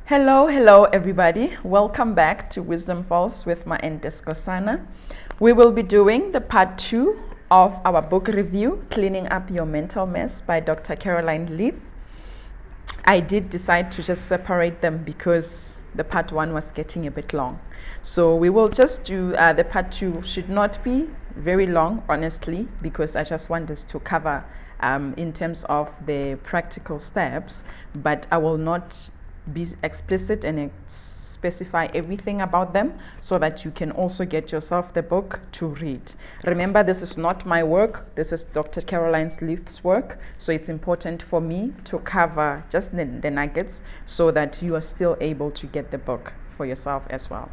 Hello everybody. Welcome back to Wisdom Falls with my aunt Descosana. We will be doing the part 2 of our book review, Cleaning Up Your Mental Mess by Dr. Caroline Leaf. I did decide to just separate them because the part 1 was getting a bit long. So we will just do the part 2 should not be very long, honestly, because I just want us to cover in terms of the practical steps, but I will not be explicit and specify everything about them so that you can also get yourself the book to read. Remember, this is not my work. This is Dr. Caroline Leaf's work. So it's important for me to cover just the nuggets so that you are still able to get the book for yourself as well.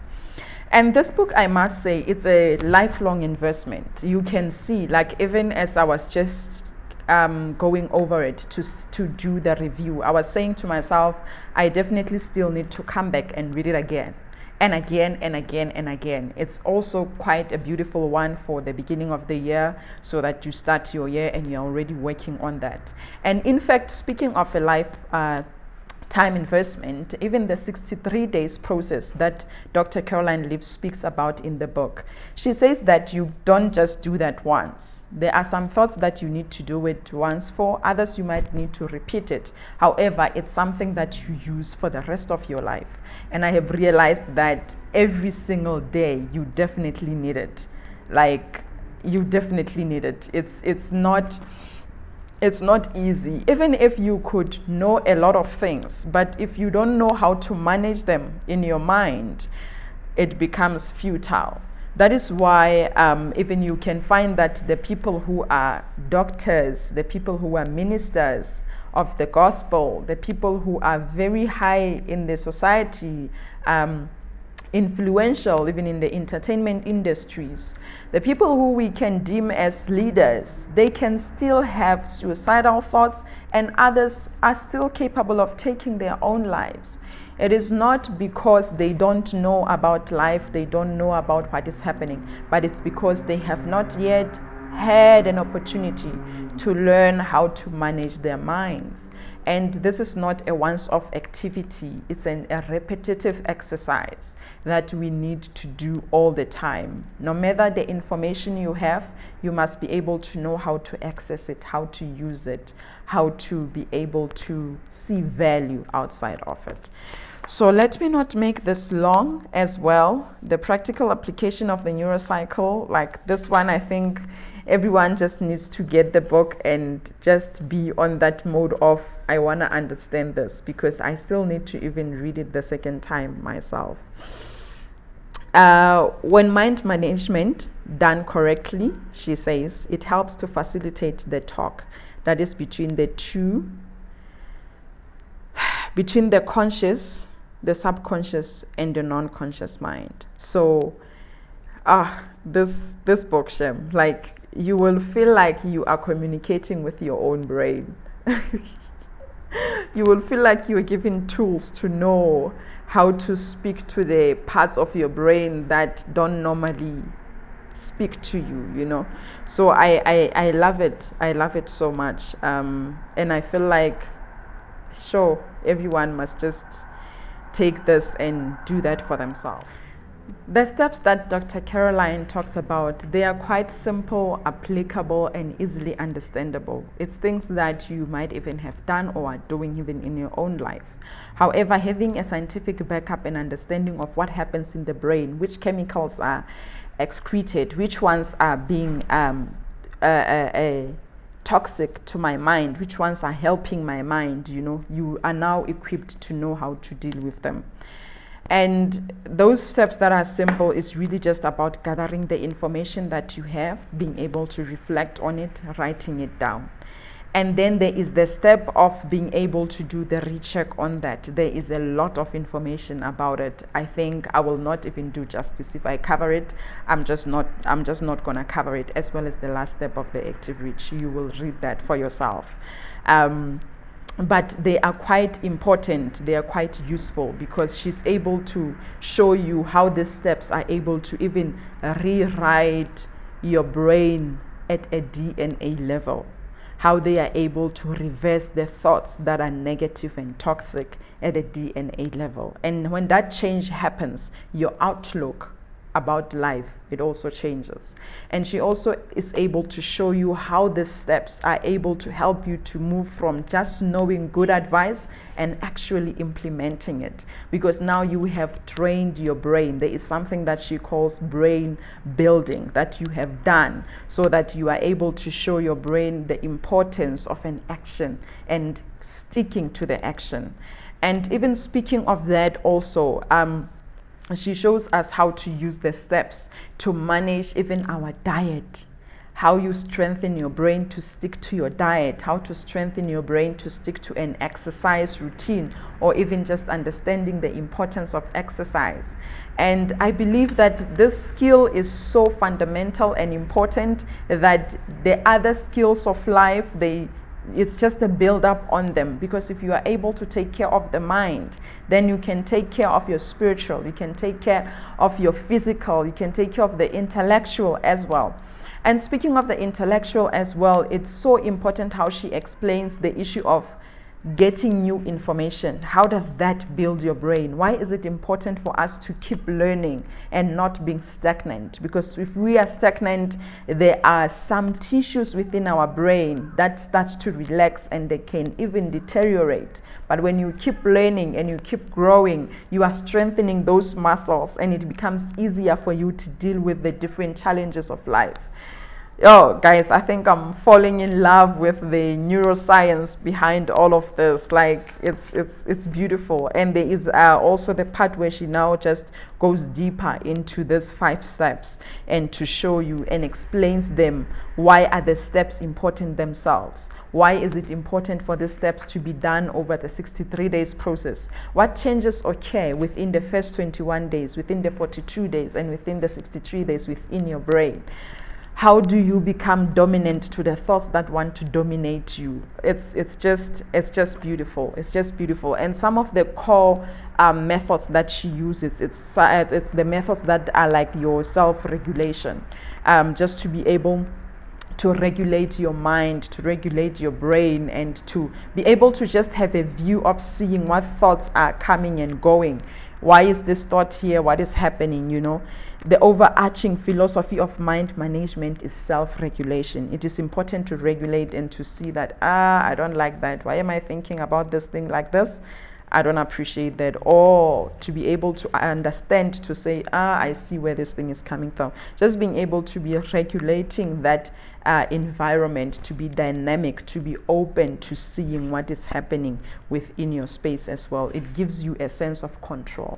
And this book, I must say, it's a lifelong investment. You can see, like, even as I was just going over it to do the review, I was saying to myself, I definitely still need to come back and read it again and again and again and again. It's also quite a beautiful one for the beginning of the year, so that you start your year and you're already working on that. And in fact, speaking of a lifetime investment, even the 63 days process that Dr. Caroline Leaf speaks about in the book, she says that you don't just do that once. There are some thoughts that you need to do it once for, others you might need to repeat it. However, it's something that you use for the rest of your life. And I have realized that every single day you definitely need it. Like, you definitely need it. It's not easy, even if you could know a lot of things, but if you don't know how to manage them in your mind, it becomes futile. That is why even you can find that the people who are doctors, the people who are ministers of the gospel, the people who are very high in the society, influential even in the entertainment industries, the people who we can deem as leaders, they can still have suicidal thoughts, and others are still capable of taking their own lives. It is not because they don't know about life, they don't know about what is happening, but it's because they have not yet had an opportunity to learn how to manage their minds. And this is not a once-off activity. It's a repetitive exercise that we need to do all the time. No matter the information you have, you must be able to know how to access it, how to use it, how to be able to see value outside of it. So let me not make this long as well. The practical application of the Neurocycle, like this one, I think everyone just needs to get the book and just be on that mode of, I want to understand this, because I still need to even read it the second time myself. When mind management done correctly, she says, it helps to facilitate the talk that is between the conscious, the subconscious, and the non-conscious mind. So this book, Shem, like, you will feel like you are communicating with your own brain. You will feel like you are given tools to know how to speak to the parts of your brain that don't normally speak to you, you know. So I love it. I love it so much. And I feel like, sure, everyone must just take this and do that for themselves. The steps that Dr. Caroline talks about, they are quite simple, applicable, and easily understandable. It's things that you might even have done or are doing even in your own life. However, having a scientific backup and understanding of what happens in the brain, which chemicals are excreted, which ones are being toxic to my mind, which ones are helping my mind, you know, you are now equipped to know how to deal with them. And those steps that are simple is really just about gathering the information that you have, being able to reflect on it, writing it down. And then there is the step of being able to do the recheck on that. There is a lot of information about it. I think I will not even do justice if I cover it. I'm just not going to cover it, as well as the last step of the active reach. You will read that for yourself. But they are quite important, they are quite useful, because she's able to show you how these steps are able to even rewrite your brain at a DNA level. how they are able to reverse the thoughts that are negative and toxic at a DNA level. And when that change happens, your outlook about life, it also changes. And she also is able to show you how the steps are able to help you to move from just knowing good advice and actually implementing it, because now you have trained your brain. There is something that she calls brain building that you have done, so that you are able to show your brain the importance of an action and sticking to the action. And even speaking of that also, she shows us how to use the steps to manage even our diet, how you strengthen your brain to stick to your diet, how to strengthen your brain to stick to an exercise routine, or even just understanding the importance of exercise. And I believe that this skill is so fundamental and important that the other skills of life, it's just a build up on them, because if you are able to take care of the mind, then you can take care of your spiritual, you can take care of your physical, you can take care of the intellectual as well. And speaking of the intellectual as well, it's so important how she explains the issue of getting new information. How does that build your brain? Why is it important for us to keep learning and not being stagnant? Because if we are stagnant, there are some tissues within our brain that starts to relax and they can even deteriorate. But when you keep learning and you keep growing, you are strengthening those muscles, and it becomes easier for you to deal with the different challenges of life. Oh, guys, I think I'm falling in love with the neuroscience behind all of this. Like, it's beautiful. And there is also the part where she now just goes deeper into these 5 steps and to show you and explains them. Why are the steps important themselves? Why is it important for the steps to be done over the 63 days process? What changes occur within the first 21 days, within the 42 days, and within the 63 days within your brain? How do you become dominant to the thoughts that want to dominate you? It's just beautiful. It's just beautiful. And some of the core methods that she uses, it's the methods that are like your self-regulation, just to be able to regulate your mind, to regulate your brain, and to be able to just have a view of seeing what thoughts are coming and going. Why is this thought here? What is happening? The overarching philosophy of mind management is self-regulation. It is important to regulate and to see that, I don't like that. Why am I thinking about this thing like this? I don't appreciate that. Or to be able to understand, to say, I see where this thing is coming from. Just being able to be regulating that environment, to be dynamic, to be open to seeing what is happening within your space as well. It gives you a sense of control.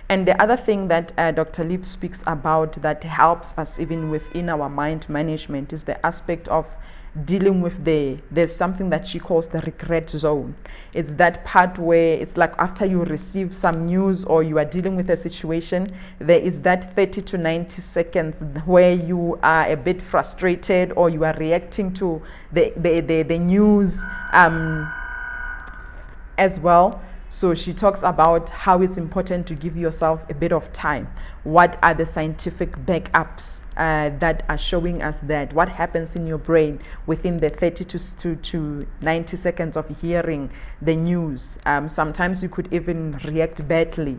And the other thing that Dr. Leaf speaks about that helps us even within our mind management is the aspect of dealing with there's something that she calls the regret zone. It's that part where it's like after you receive some news or you are dealing with a situation, there is that 30 to 90 seconds where you are a bit frustrated, or you are reacting to the news as well. So she talks about how it's important to give yourself a bit of time. What are the scientific backups that are showing us that? What happens in your brain within the 30 to 90 seconds of hearing the news? Sometimes you could even react badly.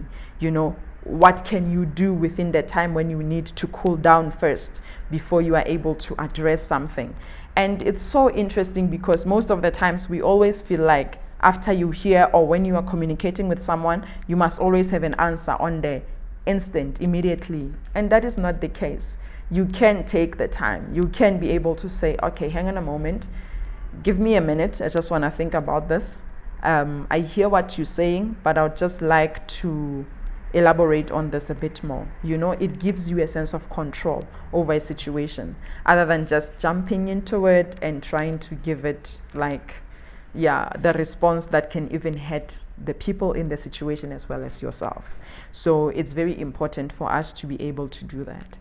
What can you do within the time when you need to cool down first before you are able to address something? And it's so interesting because most of the times we always feel like after you hear, or when you are communicating with someone, you must always have an answer on the instant, immediately. And that is not the case. You can take the time. You can be able to say, okay, hang on a moment. Give me a minute. I just want to think about this. I hear what you're saying, but I would just like to elaborate on this a bit more. It gives you a sense of control over a situation, other than just jumping into it and trying to give it the response that can even hurt the people in the situation as well as yourself. So it's very important for us to be able to do that.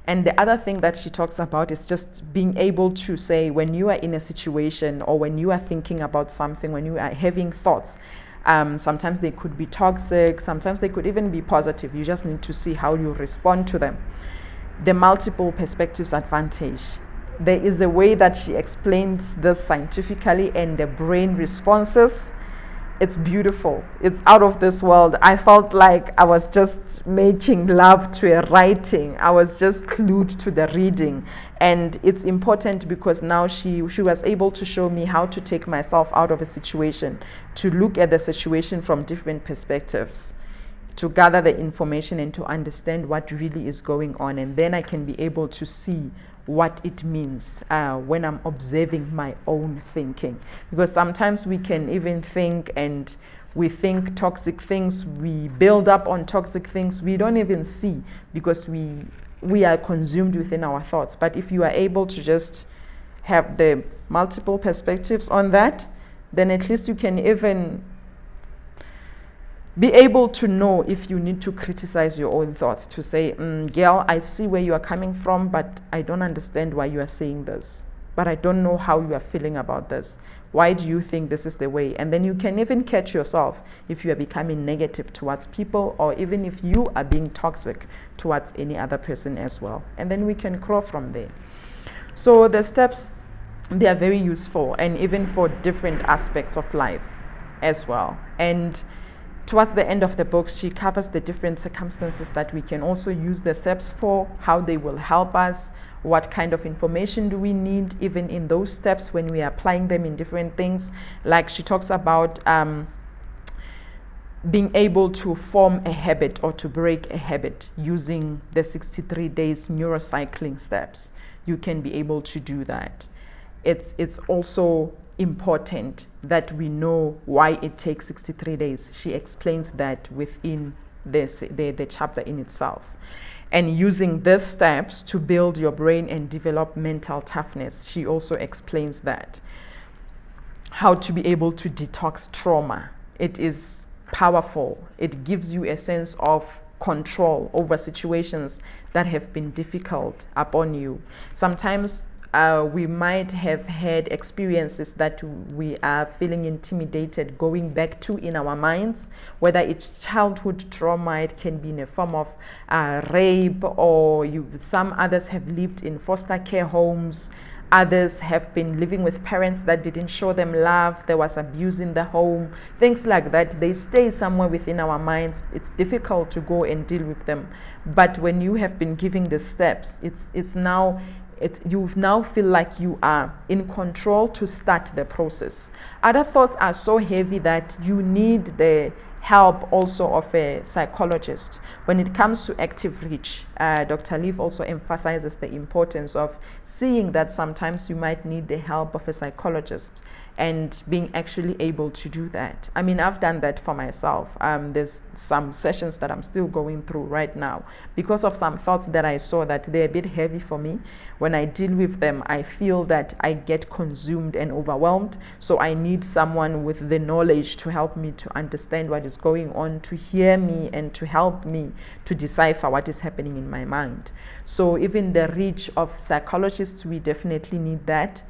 And the other thing that she talks about is just being able to say, when you are in a situation or when you are thinking about something, when you are having thoughts, sometimes they could be toxic, sometimes they could even be positive. You just need to see how you respond to them. The multiple perspectives advantage. there is a way that she explains this scientifically, and the brain responses. It's beautiful. It's out of this world. I felt like I was just making love to a writing. I was just glued to the reading. And it's important because now she was able to show me how to take myself out of a situation, to look at the situation from different perspectives, to gather the information and to understand what really is going on. And then I can be able to see what it means when I'm observing my own thinking. Because sometimes we can even think, and we think toxic things, we build up on toxic things we don't even see, because we are consumed within our thoughts. But if you are able to just have the multiple perspectives on that, then at least you can even be able to know if you need to criticize your own thoughts, to say, girl, I see where you are coming from, but I don't understand why you are saying this. But I don't know how you are feeling about this. Why do you think this is the way? And then you can even catch yourself if you are becoming negative towards people, or even if you are being toxic towards any other person as well. And then we can grow from there. So the steps, they are very useful, and even for different aspects of life as well. And towards the end of the book, she covers the different circumstances that we can also use the steps for, how they will help us, what kind of information do we need even in those steps when we are applying them in different things. Like she talks about being able to form a habit or to break a habit using the 63 days neurocycling steps. You can be able to do that. It's also important that we know why it takes 63 days. She explains that within the chapter in itself. And using these steps to build your brain and develop mental toughness, she also explains that. How to be able to detox trauma. It is powerful. It gives you a sense of control over situations that have been difficult upon you. Sometimes we might have had experiences that we are feeling intimidated going back to in our minds, whether it's childhood trauma, it can be in a form of rape, or some others have lived in foster care homes, others have been living with parents that didn't show them love, there was abuse in the home, things like that. They stay somewhere within our minds. It's difficult to go and deal with them. But when you have been giving the steps, you now feel like you are in control to start the process. Other thoughts are so heavy that you need the help also of a psychologist. When it comes to active reach, Dr. Leaf also emphasizes the importance of seeing that sometimes you might need the help of a psychologist and being actually able to do that. I mean, I've done that for myself. There's some sessions that I'm still going through right now because of some thoughts that I saw that they're a bit heavy for me. When I deal with them, I feel that I get consumed and overwhelmed. So I need someone with the knowledge to help me to understand what is going on, to hear me and to help me to decipher what is happening in my mind. So even the reach of psychologists, we definitely need that.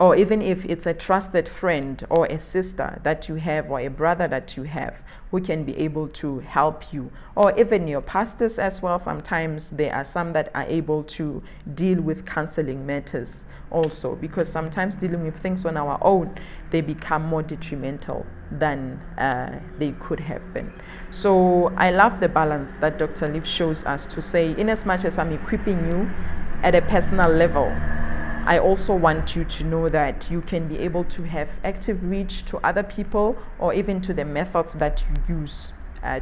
Or even if it's a trusted friend or a sister that you have or a brother that you have who can be able to help you, or even your pastors as well. Sometimes there are some that are able to deal with counseling matters also, because sometimes dealing with things on our own, they become more detrimental than they could have been. So I love the balance that Dr. Leaf shows us to say, in as much as I'm equipping you at a personal level, I also want you to know that you can be able to have active reach to other people, or even to the methods that you use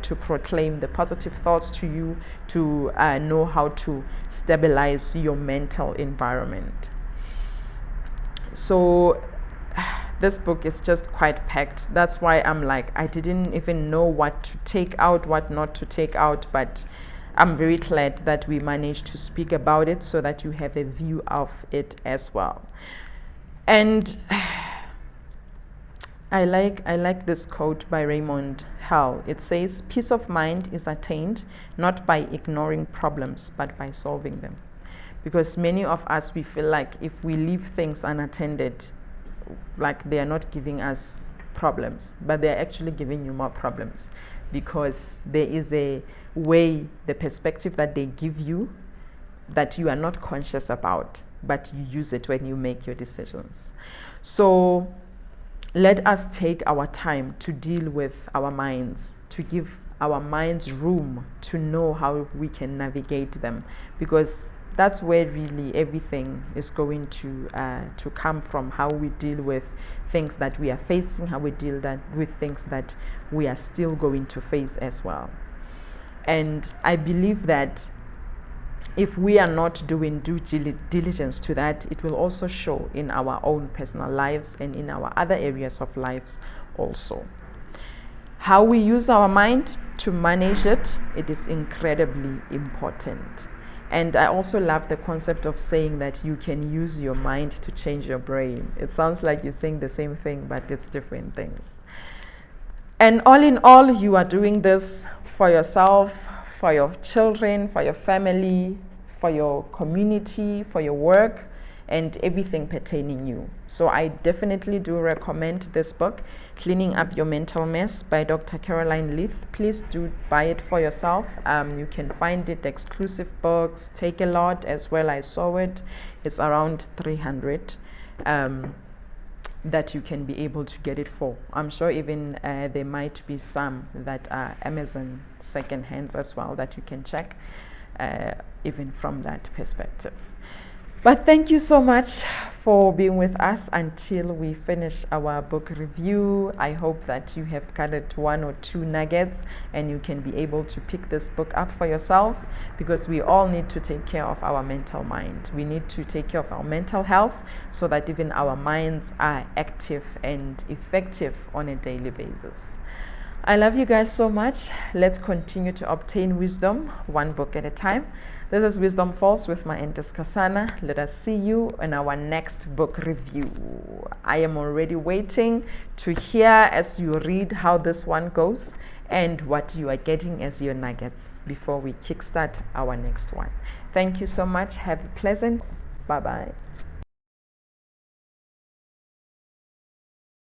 to proclaim the positive thoughts to you, to know how to stabilize your mental environment. So this book is just quite packed. That's why I'm like, I didn't even know what to take out, what not to take out, but I'm very glad that we managed to speak about it so that you have a view of it as well. And I like this quote by Raymond Hall. It says, "Peace of mind is attained not by ignoring problems, but by solving them." Because many of us, we feel like if we leave things unattended, like they are not giving us problems, but they're actually giving you more problems, because there is a way, the perspective that they give you that you are not conscious about, but you use it when you make your decisions. So let us take our time to deal with our minds, to give our minds room to know how we can navigate them, because that's where really everything is going to come from. How we deal with things that we are facing, how we deal with things that we are still going to face as well. And I believe that if we are not doing due diligence to that, it will also show in our own personal lives and in our other areas of lives also. How we use our mind to manage it, it is incredibly important. And I also love the concept of saying that you can use your mind to change your brain. It sounds like you're saying the same thing, but it's different things. And all in all, you are doing this for yourself, for your children, for your family, for your community, for your work, and everything pertaining you. So I definitely do recommend this book, Cleaning Up Your Mental Mess by Dr. Caroline Leith. Please do buy it for yourself. You can find it exclusive books, Take a Lot as well. I saw it. It's around 300 that you can be able to get it for. I'm sure even there might be some that are Amazon second hands as well that you can check even from that perspective. But thank you so much for being with us until we finish our book review. I hope that you have gathered one or two nuggets and you can be able to pick this book up for yourself, because we all need to take care of our mental mind. We need to take care of our mental health so that even our minds are active and effective on a daily basis. I love you guys so much. Let's continue to obtain wisdom one book at a time. This is Wisdom Falls with my Aunt Skosana. Let us see you in our next book review. I am already waiting to hear as you read how this one goes and what you are getting as your nuggets before we kickstart our next one. Thank you so much. Have a pleasant. Bye-bye.